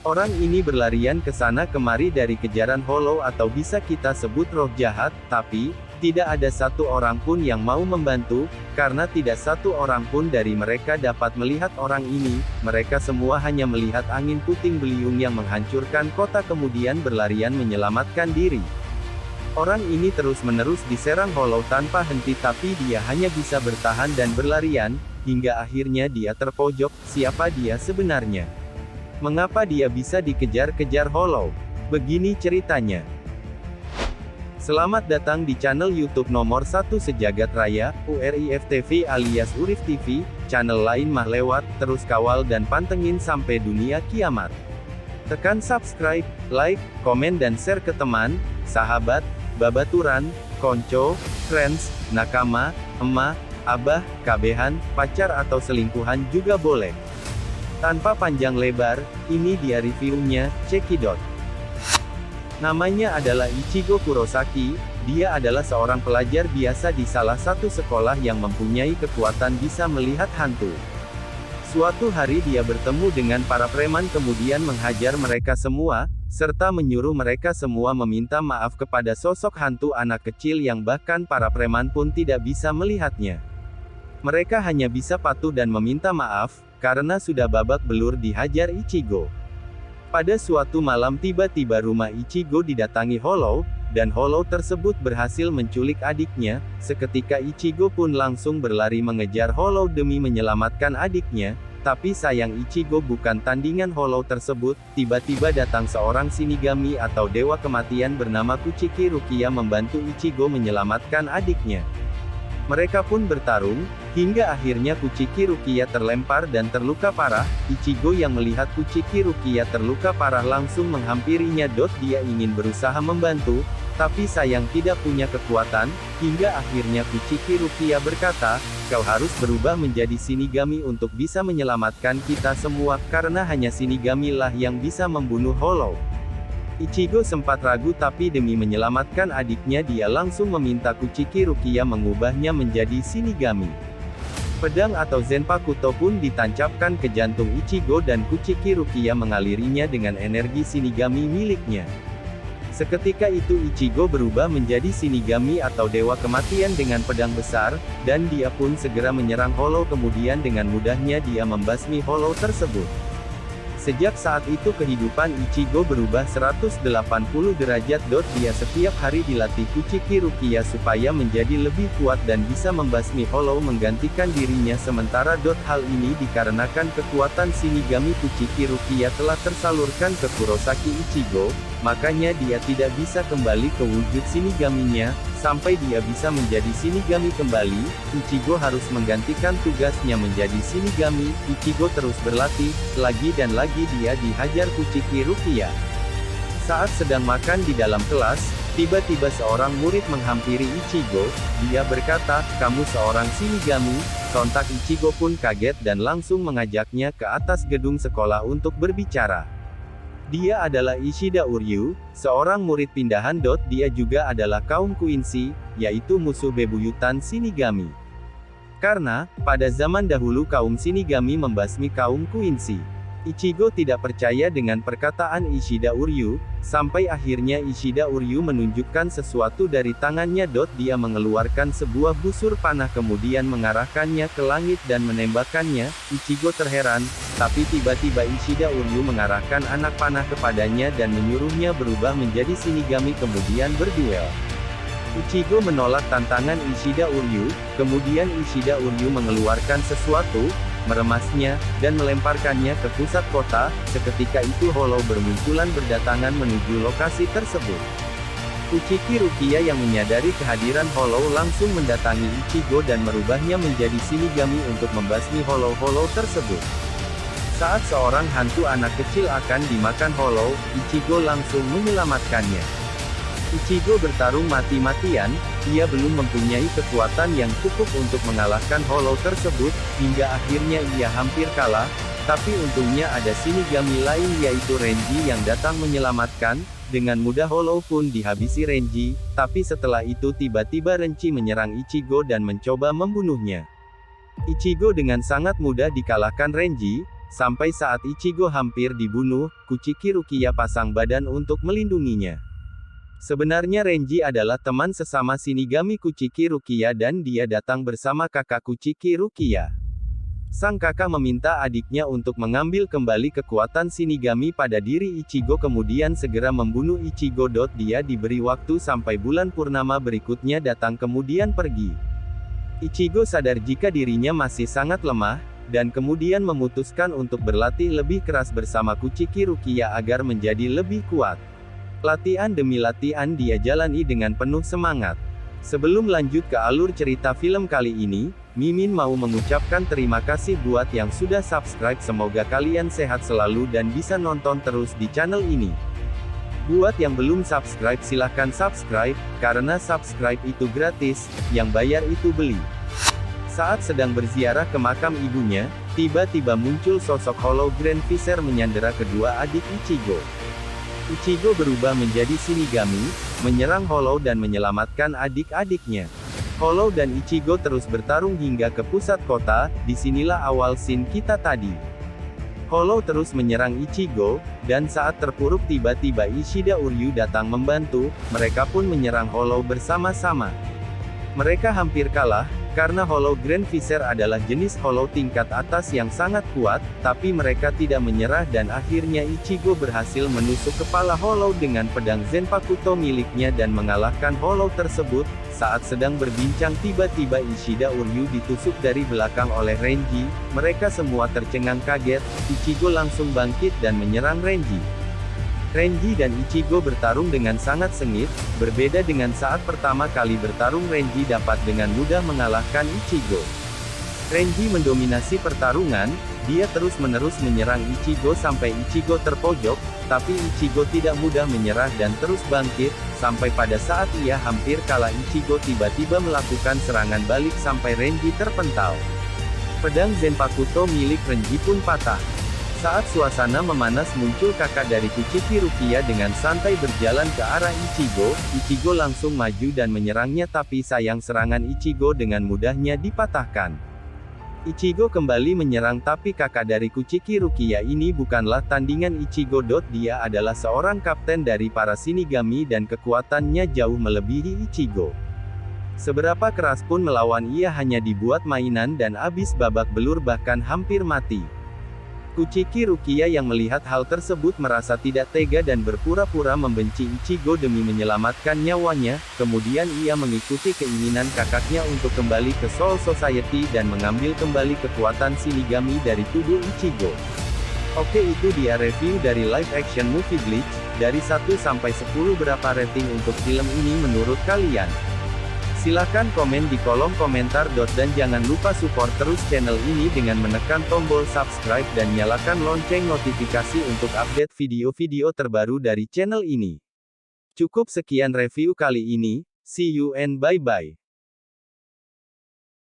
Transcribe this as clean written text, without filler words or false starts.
Orang ini berlarian ke sana kemari dari kejaran Hollow atau bisa kita sebut roh jahat, tapi, tidak ada satu orang pun yang mau membantu, karena tidak satu orang pun dari mereka dapat melihat orang ini, mereka semua hanya melihat angin puting beliung yang menghancurkan kota kemudian berlarian menyelamatkan diri. Orang ini terus-menerus diserang Hollow tanpa henti tapi dia hanya bisa bertahan dan berlarian, hingga akhirnya dia terpojok, siapa dia sebenarnya? Mengapa dia bisa dikejar-kejar Hollow? Begini ceritanya. Selamat datang di channel YouTube nomor 1 sejagat raya, URIF TV alias Urif TV, channel lain mah lewat, terus kawal dan pantengin sampai dunia kiamat. Tekan subscribe, like, komen dan share ke teman, sahabat, babaturan, konco, friends, nakama, emak, abah, kabehan, pacar atau selingkuhan juga boleh. Tanpa panjang lebar, ini dia reviewnya, cekidot. Namanya adalah Ichigo Kurosaki, dia adalah seorang pelajar biasa di salah satu sekolah yang mempunyai kekuatan bisa melihat hantu. Suatu hari dia bertemu dengan para preman kemudian menghajar mereka semua, serta menyuruh mereka semua meminta maaf kepada sosok hantu anak kecil yang bahkan para preman pun tidak bisa melihatnya. Mereka hanya bisa patuh dan meminta maaf, karena sudah babak belur dihajar Ichigo. Pada suatu malam tiba-tiba rumah Ichigo didatangi Hollow, dan Hollow tersebut berhasil menculik adiknya, seketika Ichigo pun langsung berlari mengejar Hollow demi menyelamatkan adiknya, tapi sayang Ichigo bukan tandingan Hollow tersebut, tiba-tiba datang seorang Shinigami atau dewa kematian bernama Kuchiki Rukia membantu Ichigo menyelamatkan adiknya. Mereka pun bertarung, hingga akhirnya Kuchiki Rukia terlempar dan terluka parah. Ichigo yang melihat Kuchiki Rukia terluka parah langsung menghampirinya. Dia ingin berusaha membantu, tapi sayang tidak punya kekuatan, hingga akhirnya Kuchiki Rukia berkata, "Kau harus berubah menjadi Shinigami untuk bisa menyelamatkan kita semua, karena hanya Shinigami lah yang bisa membunuh Hollow." Ichigo sempat ragu tapi demi menyelamatkan adiknya dia langsung meminta Kuchiki Rukia mengubahnya menjadi Shinigami. Pedang atau Zenpakuto pun ditancapkan ke jantung Ichigo dan Kuchiki Rukia mengalirinya dengan energi Shinigami miliknya. Seketika itu Ichigo berubah menjadi Shinigami atau dewa kematian dengan pedang besar, dan dia pun segera menyerang Hollow kemudian dengan mudahnya dia membasmi Hollow tersebut. Sejak saat itu kehidupan Ichigo berubah 180 derajat. Dia setiap hari dilatih Kuchiki Rukia supaya menjadi lebih kuat dan bisa membasmi Hollow menggantikan dirinya sementara hal ini dikarenakan kekuatan Shinigami Kuchiki Rukia telah tersalurkan ke Kurosaki Ichigo, makanya dia tidak bisa kembali ke wujud Shinigaminya. Sampai dia bisa menjadi Shinigami kembali, Ichigo harus menggantikan tugasnya menjadi Shinigami. Ichigo terus berlatih, lagi dan lagi dia dihajar Kuchiki Rukia. Saat sedang makan di dalam kelas, tiba-tiba seorang murid menghampiri Ichigo, dia berkata, "Kamu seorang Shinigami?" Sontak Ichigo pun kaget dan langsung mengajaknya ke atas gedung sekolah untuk berbicara. Dia adalah Ishida Uryu, seorang murid pindahan. Dia juga adalah kaum Quincy, yaitu musuh bebuyutan Shinigami. Karena, pada zaman dahulu kaum Shinigami membasmi kaum Quincy. Ichigo tidak percaya dengan perkataan Ishida Uryu, sampai akhirnya Ishida Uryu menunjukkan sesuatu dari tangannya. Dia mengeluarkan sebuah busur panah kemudian mengarahkannya ke langit dan menembakkannya. Ichigo terheran, tapi tiba-tiba Ishida Uryu mengarahkan anak panah kepadanya dan menyuruhnya berubah menjadi Shinigami kemudian berduel. Ichigo menolak tantangan Ishida Uryu, kemudian Ishida Uryu mengeluarkan sesuatu, meremasnya, dan melemparkannya ke pusat kota. Seketika itu Hollow bermunculan berdatangan menuju lokasi tersebut. Kuchiki Rukia yang menyadari kehadiran Hollow langsung mendatangi Ichigo dan merubahnya menjadi Shinigami untuk membasmi Hollow tersebut. Saat seorang hantu anak kecil akan dimakan Hollow, Ichigo langsung menyelamatkannya. Ichigo bertarung mati-matian, ia belum mempunyai kekuatan yang cukup untuk mengalahkan Hollow tersebut, hingga akhirnya ia hampir kalah, tapi untungnya ada Shinigami lain yaitu Renji yang datang menyelamatkan. Dengan mudah Hollow pun dihabisi Renji, tapi setelah itu tiba-tiba Renji menyerang Ichigo dan mencoba membunuhnya. Ichigo dengan sangat mudah dikalahkan Renji, Sampai saat Ichigo hampir dibunuh, Kuchiki Rukia pasang badan untuk melindunginya. Sebenarnya Renji adalah teman sesama Shinigami Kuchiki Rukia dan dia datang bersama kakak Kuchiki Rukia. Sang kakak meminta adiknya untuk mengambil kembali kekuatan Shinigami pada diri Ichigo kemudian segera membunuh Ichigo. Dia diberi waktu sampai bulan purnama berikutnya datang kemudian pergi. Ichigo sadar jika dirinya masih sangat lemah, dan kemudian memutuskan untuk berlatih lebih keras bersama Kuchiki Rukia agar menjadi lebih kuat. Latihan demi latihan dia jalani dengan penuh semangat. Sebelum lanjut ke alur cerita film kali ini, Mimin mau mengucapkan terima kasih buat yang sudah subscribe. Semoga kalian sehat selalu dan bisa nonton terus di channel ini. Buat yang belum subscribe silahkan subscribe, karena subscribe itu gratis, yang bayar itu beli. Saat sedang berziarah ke makam ibunya, tiba-tiba muncul sosok Hollow Grand Visser menyandera kedua adik Ichigo. Ichigo berubah menjadi Shinigami, menyerang Hollow dan menyelamatkan adik-adiknya. Hollow dan Ichigo terus bertarung hingga ke pusat kota, disinilah awal scene kita tadi. Hollow terus menyerang Ichigo, dan saat terpuruk tiba-tiba Ishida Uryu datang membantu, mereka pun menyerang Hollow bersama-sama. Mereka hampir kalah, karena Hollow Grand Visser adalah jenis Hollow tingkat atas yang sangat kuat, tapi mereka tidak menyerah dan akhirnya Ichigo berhasil menusuk kepala Hollow dengan pedang Zenpakuto miliknya dan mengalahkan Hollow tersebut. Saat sedang berbincang tiba-tiba Ishida Uryu ditusuk dari belakang oleh Renji, mereka semua tercengang kaget, Ichigo langsung bangkit dan menyerang Renji. Renji dan Ichigo bertarung dengan sangat sengit, berbeda dengan saat pertama kali bertarung Renji dapat dengan mudah mengalahkan Ichigo. Renji mendominasi pertarungan, dia terus-menerus menyerang Ichigo sampai Ichigo terpojok, tapi Ichigo tidak mudah menyerah dan terus bangkit, sampai pada saat ia hampir kalah Ichigo tiba-tiba melakukan serangan balik sampai Renji terpental. Pedang Zenpakuto milik Renji pun patah. Saat suasana memanas muncul kakak dari Kuchiki Rukia dengan santai berjalan ke arah Ichigo. Ichigo langsung maju dan menyerangnya tapi sayang serangan Ichigo dengan mudahnya dipatahkan. Ichigo kembali menyerang tapi kakak dari Kuchiki Rukia ini bukanlah tandingan Ichigo. Dia adalah seorang kapten dari para Shinigami dan kekuatannya jauh melebihi Ichigo. Seberapa keras pun melawan ia hanya dibuat mainan dan abis babak belur bahkan hampir mati. Kuchiki Rukia yang melihat hal tersebut merasa tidak tega dan berpura-pura membenci Ichigo demi menyelamatkan nyawanya, kemudian ia mengikuti keinginan kakaknya untuk kembali ke Soul Society dan mengambil kembali kekuatan Shinigami dari tubuh Ichigo. Oke, itu dia review dari live action movie Bleach. Dari 1 sampai 10 berapa rating untuk film ini menurut kalian? Silahkan komen di kolom komentar. Dan jangan lupa support terus channel ini dengan menekan tombol subscribe dan nyalakan lonceng notifikasi untuk update video-video terbaru dari channel ini. Cukup sekian review kali ini, see you and bye-bye.